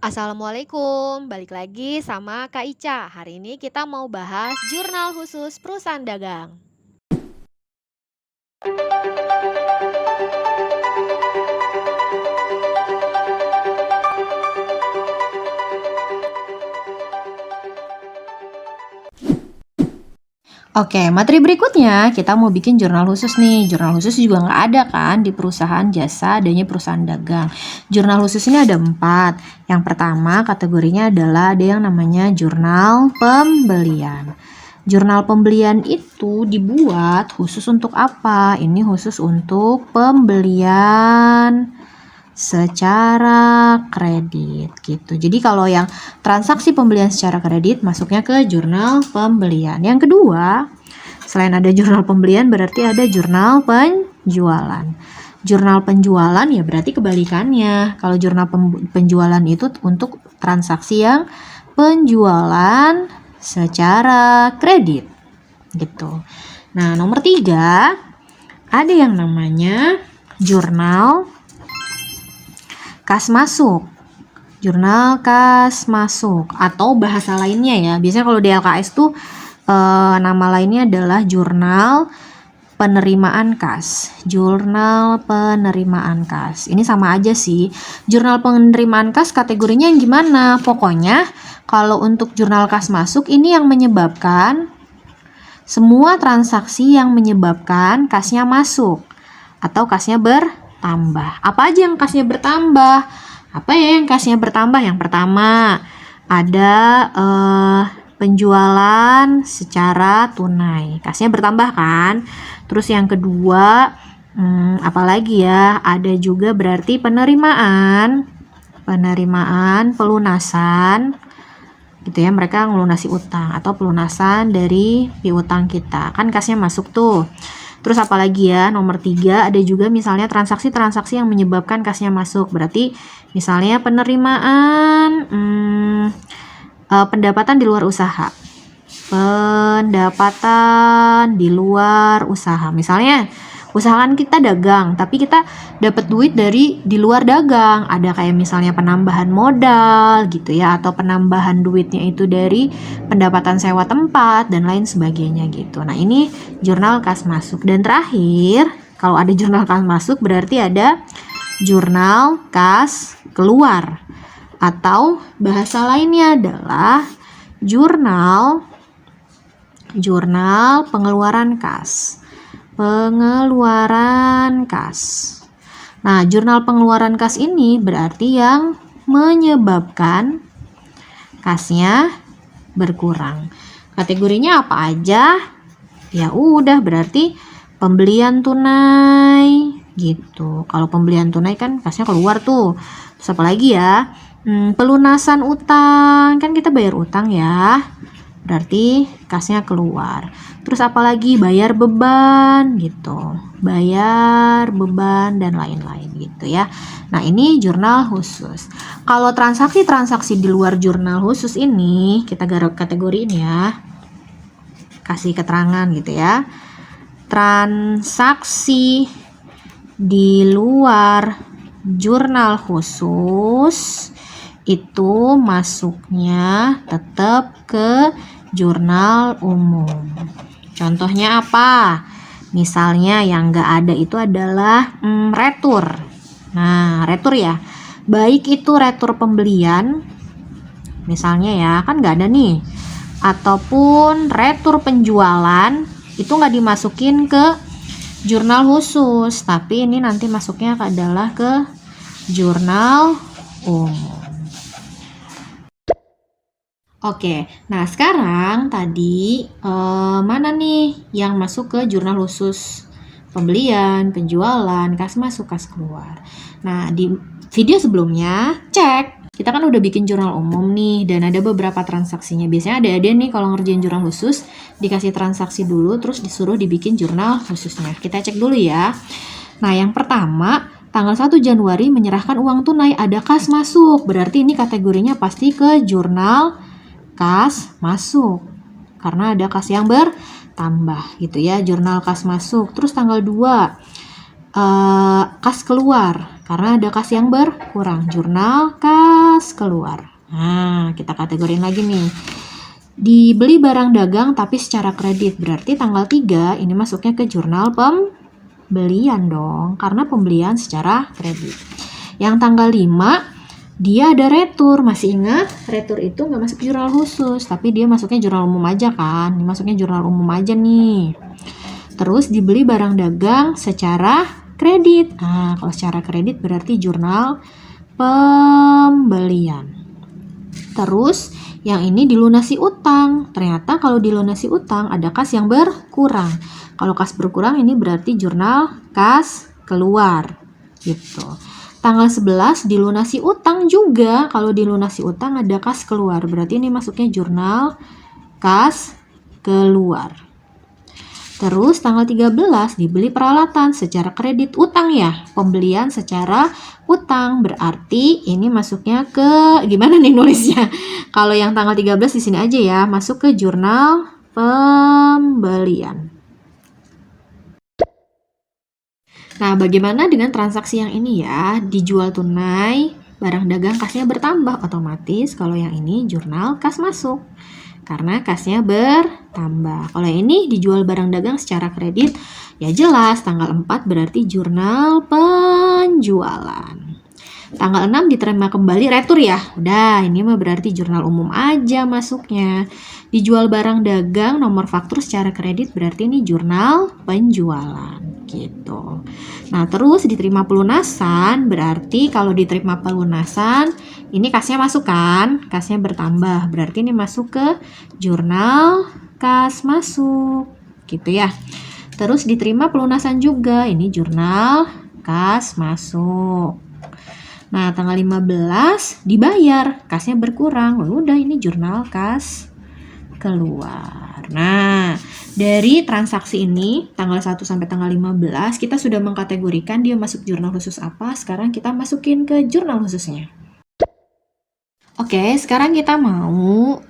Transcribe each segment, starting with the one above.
Assalamualaikum, balik lagi sama Kak Ica. Hari ini kita mau bahas jurnal khusus perusahaan dagang. Oke, materi berikutnya kita mau bikin jurnal khusus nih. Jurnal khusus juga nggak ada kan di perusahaan jasa, adanya perusahaan dagang. Jurnal khusus ini ada 4. Yang pertama kategorinya adalah ada yang namanya jurnal pembelian. Jurnal pembelian itu dibuat khusus untuk apa? Ini khusus untuk pembelian secara kredit gitu. Jadi kalau yang transaksi pembelian secara kredit masuknya ke jurnal pembelian. Yang kedua, selain ada jurnal pembelian berarti ada jurnal penjualan. Jurnal penjualan ya berarti kebalikannya. Kalau jurnal penjualan itu untuk transaksi yang penjualan secara kredit gitu. Nah, nomor 3 ada yang namanya jurnal kas masuk. Jurnal kas masuk atau bahasa lainnya ya. Biasanya kalau di LKS tuh nama lainnya adalah jurnal penerimaan kas. Jurnal penerimaan kas. Ini sama aja sih. Jurnal penerimaan kas kategorinya yang gimana? Pokoknya kalau untuk jurnal kas masuk ini yang menyebabkan semua transaksi yang menyebabkan kasnya masuk atau kasnya bertambah. Apa aja yang kasnya bertambah? Apa ya yang kasnya bertambah? Yang pertama ada penjualan secara tunai, kasnya bertambah kan. Terus yang kedua apalagi ya, ada juga berarti penerimaan pelunasan gitu ya, mereka ngelunasi utang atau pelunasan dari piutang kita kan kasnya masuk tuh. Terus apalagi ya, nomor 3 ada juga misalnya transaksi-transaksi yang menyebabkan kasnya masuk, berarti misalnya penerimaan pendapatan di luar usaha. Pendapatan di luar usaha. Misalnya usahakan kita dagang, tapi kita dapat duit dari di luar dagang. Ada kayak misalnya penambahan modal gitu ya, atau penambahan duitnya itu dari pendapatan sewa tempat dan lain sebagainya gitu. Nah, ini jurnal kas masuk. Dan terakhir, kalau ada jurnal kas masuk berarti ada jurnal kas keluar. Atau bahasa lainnya adalah jurnal pengeluaran kas. Pengeluaran kas. Nah, jurnal pengeluaran kas ini berarti yang menyebabkan kasnya berkurang. Kategorinya apa aja? Ya udah, berarti pembelian tunai gitu. Kalau pembelian tunai kan kasnya keluar tuh. Terus apa lagi ya? Pelunasan utang, kan kita bayar utang ya, berarti kasnya keluar. Terus apalagi bayar beban gitu, bayar beban dan lain-lain gitu ya. Nah, ini jurnal khusus. Kalau transaksi-transaksi di luar jurnal khusus ini kita garuk kategoriin ya, kasih keterangan gitu ya. Transaksi di luar jurnal khusus itu masuknya tetap ke jurnal umum. Contohnya apa? Misalnya yang nggak ada itu adalah retur. Nah, retur ya, baik itu retur pembelian, misalnya ya, kan nggak ada nih, ataupun retur penjualan, itu nggak dimasukin ke jurnal khusus, tapi ini nanti masuknya adalah ke jurnal umum. Oke, nah sekarang tadi mana nih yang masuk ke jurnal khusus? Pembelian, penjualan, kas masuk, kas keluar. Nah, di video sebelumnya cek, kita kan udah bikin jurnal umum nih dan ada beberapa transaksinya. Biasanya ada nih kalau ngerjain jurnal khusus, dikasih transaksi dulu terus disuruh dibikin jurnal khususnya. Kita cek dulu ya. Nah, yang pertama, tanggal 1 Januari menyerahkan uang tunai, ada kas masuk. Berarti ini kategorinya pasti ke jurnal kas masuk karena ada kas yang bertambah gitu ya, jurnal kas masuk. Terus tanggal 2 kas keluar, karena ada kas yang berkurang. Jurnal kas keluar. Nah, kita kategorin lagi nih. Dibeli barang dagang tapi secara kredit, berarti tanggal 3 ini masuknya ke jurnal pembelian dong, karena pembelian secara kredit. Yang tanggal 5 dia ada retur, masih ingat? Retur itu nggak masuk jurnal khusus, tapi dia masuknya jurnal umum aja kan? Ini masuknya jurnal umum aja nih. Terus dibeli barang dagang secara kredit. Nah, kalau secara kredit berarti jurnal pembelian. Terus yang ini dilunasi utang. Ternyata kalau dilunasi utang ada kas yang berkurang. Kalau kas berkurang ini berarti jurnal kas keluar. Gitu. Tanggal 11 dilunasi utang juga. Kalau dilunasi utang ada kas keluar. Berarti ini masuknya jurnal kas keluar. Terus tanggal 13 dibeli peralatan secara kredit utang ya. Pembelian secara utang. Berarti ini masuknya ke gimana nih nulisnya? Kalau yang tanggal 13 di sini aja ya, masuk ke jurnal pembelian. Nah, bagaimana dengan transaksi yang ini ya? Dijual tunai, barang dagang kasnya bertambah otomatis. Kalau yang ini jurnal kas masuk, karena kasnya bertambah. Kalau yang ini dijual barang dagang secara kredit, ya jelas tanggal 4 berarti jurnal penjualan. Tanggal 6 diterima kembali retur ya. Udah, ini mah berarti jurnal umum aja masuknya. Dijual barang dagang nomor faktur secara kredit berarti ini jurnal penjualan gitu. Nah, terus diterima pelunasan berarti kalau diterima pelunasan ini kasnya masuk kan? Kasnya bertambah. Berarti ini masuk ke jurnal kas masuk. Gitu ya. Terus diterima pelunasan juga. Ini jurnal kas masuk. Nah, tanggal 15 dibayar, kasnya berkurang. Udah ini jurnal kas keluar. Nah, dari transaksi ini tanggal 1 sampai tanggal 15 kita sudah mengkategorikan dia masuk jurnal khusus apa. Sekarang kita masukin ke jurnal khususnya. Oke, sekarang kita mau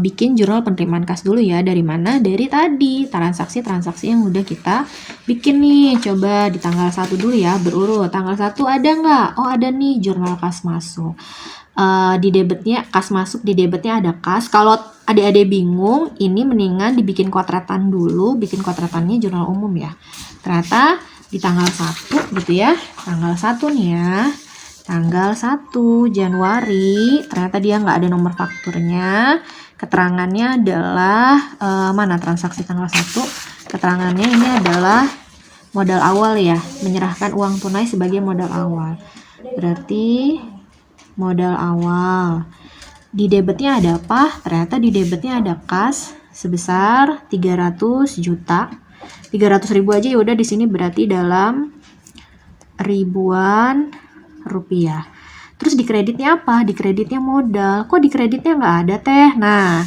bikin jurnal penerimaan kas dulu ya. Dari mana? Dari tadi transaksi-transaksi yang udah kita bikin nih. Coba di tanggal 1 dulu ya, berurut. Tanggal 1 ada nggak? Oh, ada nih jurnal kas masuk. Di debitnya kas masuk, di debitnya ada kas. Kalau adik-adik bingung, ini mendingan dibikin kuadratan dulu. Bikin kuadratannya jurnal umum ya. Ternyata di tanggal 1 gitu ya. Tanggal 1 nih ya. Tanggal 1 Januari, ternyata dia nggak ada nomor fakturnya. Keterangannya adalah, mana transaksi tanggal 1? Keterangannya ini adalah modal awal ya, menyerahkan uang tunai sebagai modal awal. Berarti modal awal. Di debitnya ada apa? Ternyata di debitnya ada kas sebesar 300 juta. 300.000 aja ya udah di sini berarti dalam ribuan rupiah. Terus di kreditnya apa? Di kreditnya modal. Kok di kreditnya nggak ada teh? Nah,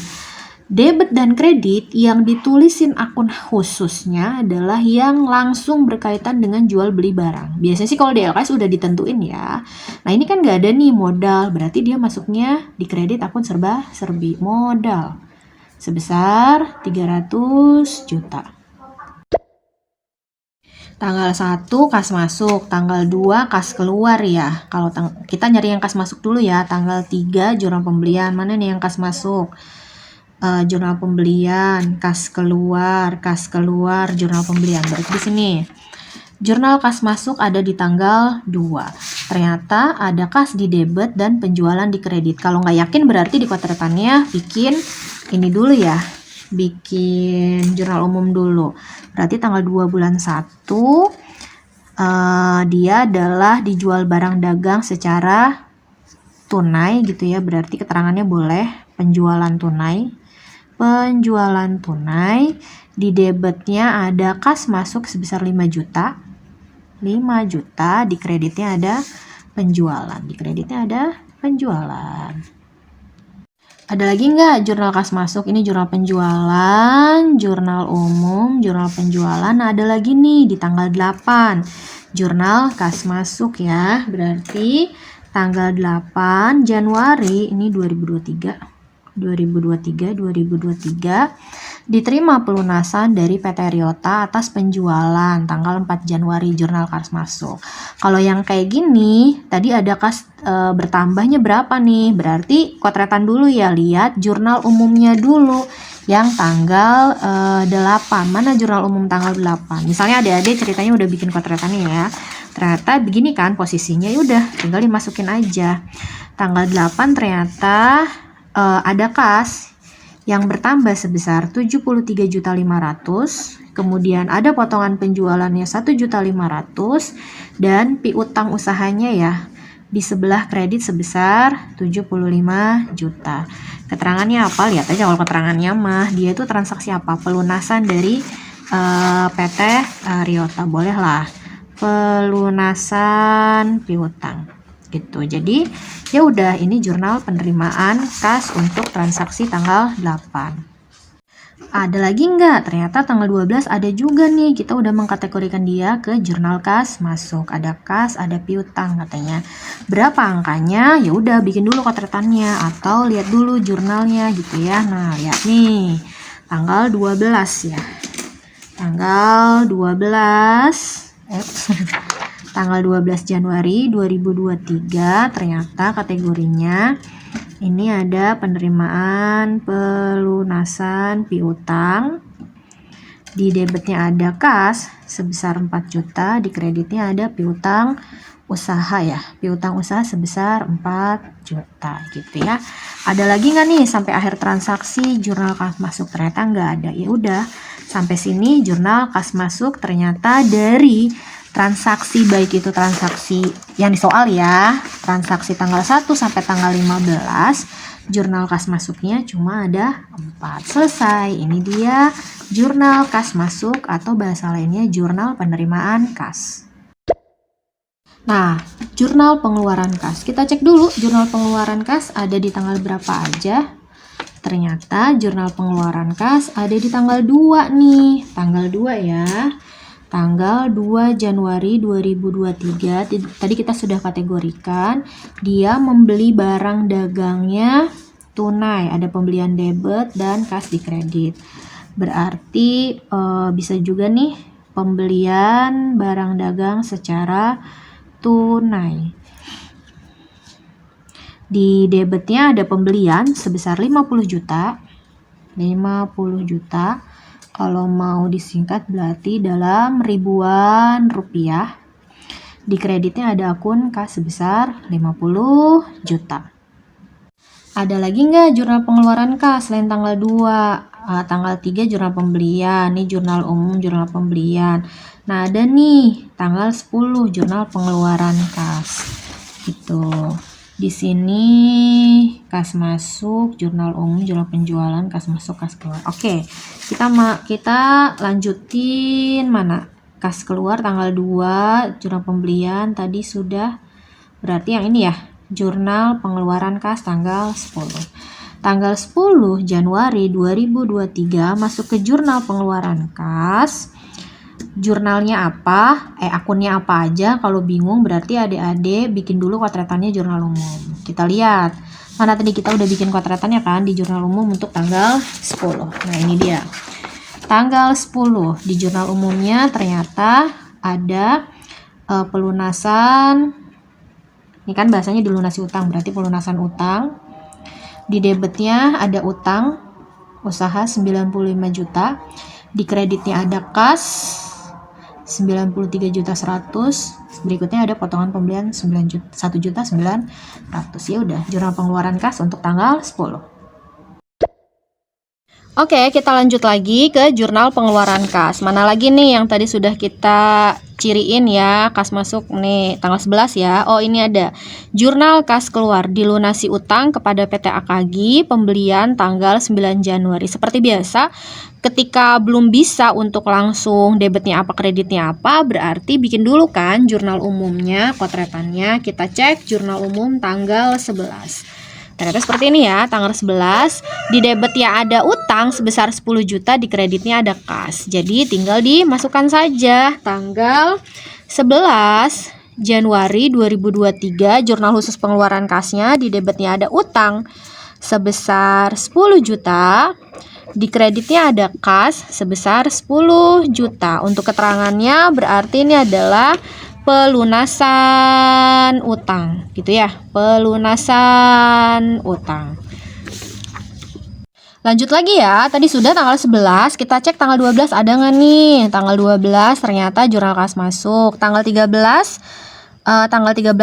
debit dan kredit yang ditulisin akun khususnya adalah yang langsung berkaitan dengan jual beli barang. Biasanya sih kalau di LKS udah ditentuin ya. Nah, ini kan nggak ada nih modal. Berarti dia masuknya di kredit akun serba-serbi modal. Sebesar 300 juta. Tanggal 1 kas masuk, tanggal 2 kas keluar ya. Kalau kita nyari yang kas masuk dulu ya. Tanggal 3 jurnal pembelian. Mana nih yang kas masuk? Jurnal pembelian, kas keluar, jurnal pembelian. Berarti di sini. Jurnal kas masuk ada di tanggal 2. Ternyata ada kas di debit dan penjualan di kredit. Kalau nggak yakin berarti di kuadrannya bikin ini dulu ya. Bikin jurnal umum dulu. Berarti tanggal 2 bulan 1 dia adalah dijual barang dagang secara tunai gitu ya. Berarti keterangannya boleh penjualan tunai. Penjualan tunai. Di debitnya ada kas masuk sebesar 5 juta. 5 juta. Di kreditnya ada penjualan. Di kreditnya ada penjualan. Ada lagi nggak jurnal kas masuk? Ini jurnal penjualan, jurnal umum, jurnal penjualan. Nah, ada lagi nih di tanggal 8. Jurnal kas masuk ya. Berarti tanggal 8 Januari ini 2023. Diterima pelunasan dari PT Ryota atas penjualan tanggal 4 Januari, jurnal kas masuk. Kalau yang kayak gini, tadi ada kas bertambahnya berapa nih? Berarti kotretan dulu ya, lihat jurnal umumnya dulu yang tanggal 8. Mana jurnal umum tanggal 8? Misalnya adik-adik ceritanya udah bikin kotretannya ya. Ternyata begini kan posisinya, yaudah tinggal dimasukin aja. Tanggal 8 ternyata ada kas yang bertambah sebesar 73.500.000, kemudian ada potongan penjualannya 1.500.000 dan piutang usahanya ya di sebelah kredit sebesar 75 juta. Keterangannya apa? Lihat aja kalau keterangannya mah dia itu transaksi apa? Pelunasan dari PT Ryota, bolehlah pelunasan piutang gitu. Jadi ya udah, ini jurnal penerimaan kas untuk transaksi tanggal 8. Ada lagi nggak? Ternyata tanggal 12 ada juga nih. Kita udah mengkategorikan dia ke jurnal kas masuk. Ada kas, ada piutang katanya. Berapa angkanya? Ya udah bikin dulu kotretannya atau lihat dulu jurnalnya gitu ya. Nah, lihat nih. Tanggal 12 ya. Tanggal 12 tanggal 12 Januari 2023 ternyata kategorinya ini ada penerimaan pelunasan piutang. Di debitnya ada kas sebesar 4 juta, di kreditnya ada piutang usaha ya. Piutang usaha sebesar 4 juta gitu ya. Ada lagi nggak nih sampai akhir transaksi jurnal kas masuk? Ternyata nggak ada. Ya udah, sampai sini jurnal kas masuk ternyata dari transaksi, baik itu transaksi yang disoal ya, transaksi tanggal 1 sampai tanggal 15, jurnal kas masuknya cuma ada 4. Selesai. Ini dia jurnal kas masuk atau bahasa lainnya jurnal penerimaan kas. Nah, jurnal pengeluaran kas. Kita cek dulu jurnal pengeluaran kas ada di tanggal berapa aja. Ternyata jurnal pengeluaran kas ada di tanggal 2 nih. Tanggal 2 ya. Tanggal 2 Januari 2023, tadi kita sudah kategorikan, dia membeli barang dagangnya tunai, ada pembelian debit dan kas di kredit. Berarti bisa juga nih pembelian barang dagang secara tunai. Di debitnya ada pembelian sebesar 50 juta. 50 juta. Kalau mau disingkat berarti dalam ribuan rupiah. Di kreditnya ada akun kas sebesar 50 juta. Ada lagi nggak jurnal pengeluaran kas selain tanggal 2? Tanggal 3 jurnal pembelian. Ini jurnal umum, jurnal pembelian. Nah, ada nih tanggal 10 jurnal pengeluaran kas. Gitu. Di sini kas masuk, jurnal umum, jurnal penjualan, kas masuk, kas keluar. Oke, kita lanjutin mana? Kas keluar tanggal 2, jurnal pembelian tadi sudah. Berarti yang ini ya, jurnal pengeluaran kas tanggal 10. Tanggal 10 Januari 2023 masuk ke jurnal pengeluaran kas. Jurnalnya apa? Akunnya apa aja? Kalau bingung berarti adik-adik bikin dulu kotretannya jurnal umum. Kita lihat. Mana tadi kita udah bikin kotretannya kan di jurnal umum untuk tanggal 10. Nah, ini dia. Tanggal 10 di jurnal umumnya ternyata ada pelunasan. Ini kan bahasanya dilunasi utang, berarti pelunasan utang. Di debitnya ada utang usaha 95 juta. Di kreditnya ada kas 93.100.000. Berikutnya ada potongan pembelian 1.900.000. Ya udah, jurnal pengeluaran kas untuk tanggal 10. Oke, kita lanjut lagi ke jurnal pengeluaran kas. Mana lagi nih yang tadi sudah kita ciriin ya, kas masuk nih tanggal 11 ya. Oh, ini ada jurnal kas keluar, dilunasi utang kepada PT AKAGI, pembelian tanggal 9 Januari. Seperti biasa, ketika belum bisa untuk langsung debitnya apa, kreditnya apa, berarti bikin dulu kan jurnal umumnya, kotretannya. Kita cek jurnal umum tanggal 11. Ternyata seperti ini ya, tanggal 11 di debit ya ada utang sebesar 10 juta, di kreditnya ada kas. Jadi tinggal dimasukkan saja tanggal 11 Januari 2023 jurnal khusus pengeluaran kasnya, di debitnya ada utang sebesar 10 juta. Di kreditnya ada kas sebesar 10 juta. Untuk keterangannya berarti ini adalah pelunasan utang, gitu ya. Pelunasan utang. Lanjut lagi ya, tadi sudah tanggal 11, kita cek tanggal 12 ada nggak nih? Tanggal 12 ternyata jurnal kas masuk. Tanggal 13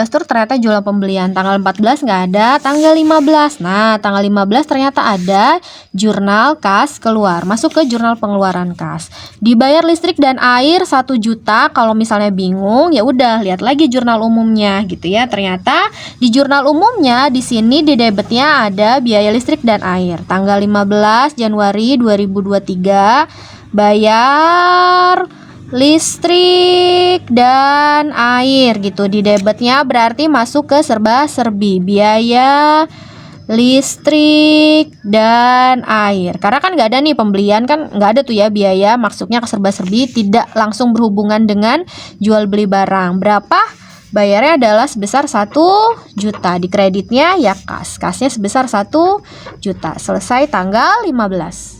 tuh ternyata jurnal pembelian. Tanggal 14 nggak ada. Tanggal 15, nah tanggal 15 ternyata ada jurnal kas keluar, masuk ke jurnal pengeluaran kas. Dibayar listrik dan air 1 juta. Kalau misalnya bingung ya udah lihat lagi jurnal umumnya gitu ya. Ternyata di jurnal umumnya di sini di debitnya ada biaya listrik dan air. Tanggal 15 Januari 2023 bayar listrik dan air gitu. Di debitnya berarti masuk ke serba-serbi biaya listrik dan air. Karena kan nggak ada nih pembelian, kan nggak ada tuh ya biaya, masuknya ke serba-serbi, tidak langsung berhubungan dengan jual beli barang. Berapa? Bayarnya adalah sebesar 1 juta. Di kreditnya ya kasnya sebesar 1 juta. Selesai tanggal 15.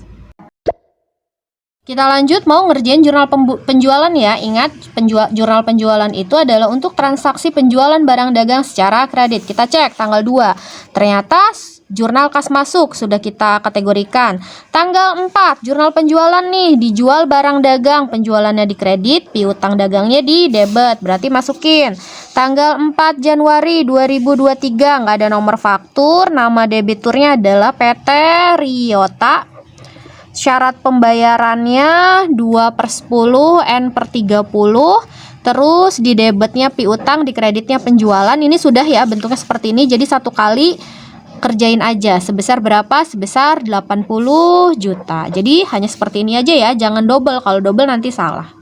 Kita lanjut mau ngerjain jurnal penjualan ya. Ingat, jurnal penjualan itu adalah untuk transaksi penjualan barang dagang secara kredit. Kita cek tanggal 2. Ternyata jurnal kas masuk sudah kita kategorikan. Tanggal 4 jurnal penjualan nih, dijual barang dagang, penjualannya di kredit, piutang dagangnya di debit, berarti masukin. Tanggal 4 Januari 2023 nggak ada nomor faktur, nama debiturnya adalah PT Ryota. Syarat pembayarannya 2/10 N/30. Terus di debitnya piutang, di kreditnya penjualan. Ini sudah ya bentuknya seperti ini. Jadi satu kali kerjain aja. Sebesar berapa? Sebesar 80 juta. Jadi hanya seperti ini aja ya. Jangan double. Kalau double nanti salah.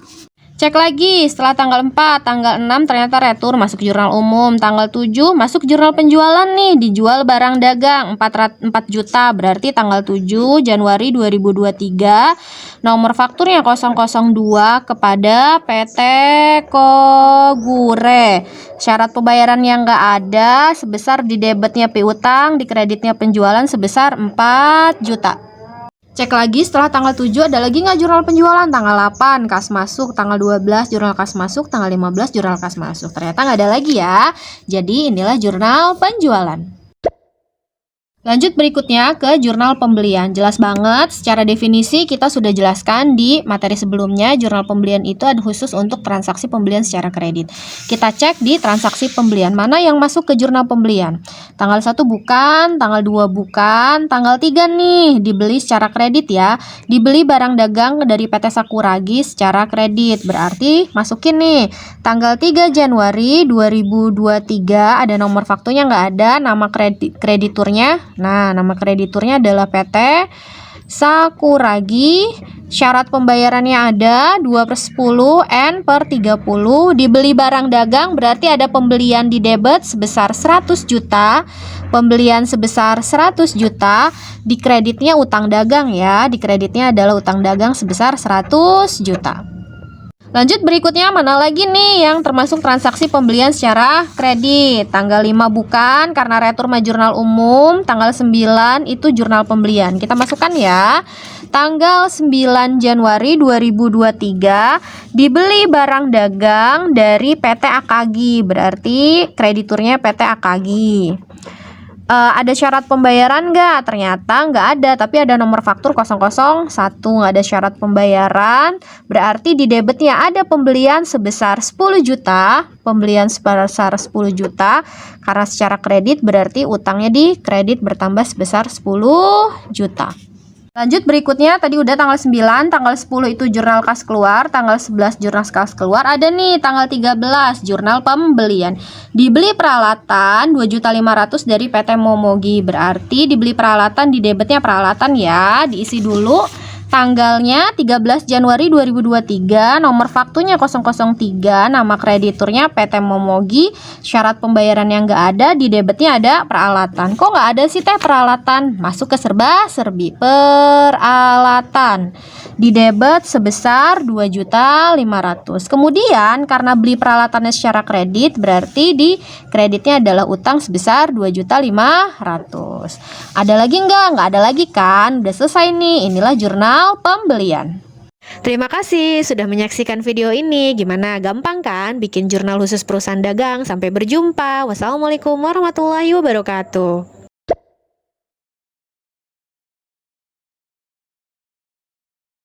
Cek lagi setelah tanggal 4, tanggal 6 ternyata retur masuk jurnal umum. Tanggal 7 masuk jurnal penjualan nih, dijual barang dagang 4 juta. Berarti tanggal 7 Januari 2023 nomor fakturnya 002 kepada PT Kogure. Syarat pembayaran yang nggak ada sebesar di debitnya piutang, di kreditnya penjualan sebesar 4 juta. Cek lagi setelah tanggal 7 ada lagi nggak jurnal penjualan. Tanggal 8 kas masuk, tanggal 12 jurnal kas masuk, tanggal 15 jurnal kas masuk. Ternyata nggak ada lagi ya. Jadi inilah jurnal penjualan. Lanjut berikutnya ke jurnal pembelian. Jelas banget, secara definisi kita sudah jelaskan di materi sebelumnya. Jurnal pembelian itu ada khusus untuk transaksi pembelian secara kredit. Kita cek di transaksi pembelian, mana yang masuk ke jurnal pembelian. Tanggal 1 bukan, tanggal 2 bukan, tanggal 3 nih dibeli secara kredit ya. Dibeli barang dagang dari PT Sakuragi secara kredit. Berarti masukin nih, tanggal 3 Januari 2023 ada nomor fakturnya nggak ada, nama krediturnya. Nah, nama krediturnya adalah PT Sakuragi. Syarat pembayarannya ada 2/10 N/30. Dibeli barang dagang berarti ada pembelian di debit sebesar 100 juta. Pembelian sebesar 100 juta. Di kreditnya utang dagang ya. Di kreditnya adalah utang dagang sebesar 100 juta. Lanjut berikutnya, mana lagi nih yang termasuk transaksi pembelian secara kredit. Tanggal 5 bukan, karena retur mah jurnal umum. Tanggal 9 itu jurnal pembelian. Kita masukkan ya. Tanggal 9 Januari 2023 dibeli barang dagang dari PT Akagi. Berarti krediturnya PT Akagi. Ada syarat pembayaran nggak? Ternyata nggak ada, tapi ada nomor faktur 001, nggak ada syarat pembayaran. Berarti di debitnya ada pembelian sebesar 10 juta, pembelian sebesar 10 juta, karena secara kredit berarti utangnya di kredit bertambah sebesar 10 juta. Lanjut berikutnya, tadi udah tanggal 9, tanggal 10 itu jurnal kas keluar, tanggal 11 jurnal kas keluar, ada nih tanggal 13 jurnal pembelian. Dibeli peralatan 2.500.000 dari PT Momogi, berarti dibeli peralatan, di debitnya peralatan ya, diisi dulu Tanggalnya 13 Januari 2023, nomor faktunya 003, nama krediturnya PT Momogi, syarat pembayaran yang nggak ada, di debitnya ada peralatan. Kok nggak ada sih teh peralatan? Masuk ke serba-serbi peralatan. Di debit sebesar 2.500.000. Kemudian karena beli peralatannya secara kredit, berarti di kreditnya adalah utang sebesar 2.500.000. Ada lagi nggak? Nggak ada lagi kan? Udah selesai nih. Inilah jurnal pembelian. Terima kasih sudah menyaksikan video ini. Gimana? Gampang kan bikin jurnal khusus perusahaan dagang? Sampai berjumpa. Wassalamualaikum warahmatullahi wabarakatuh.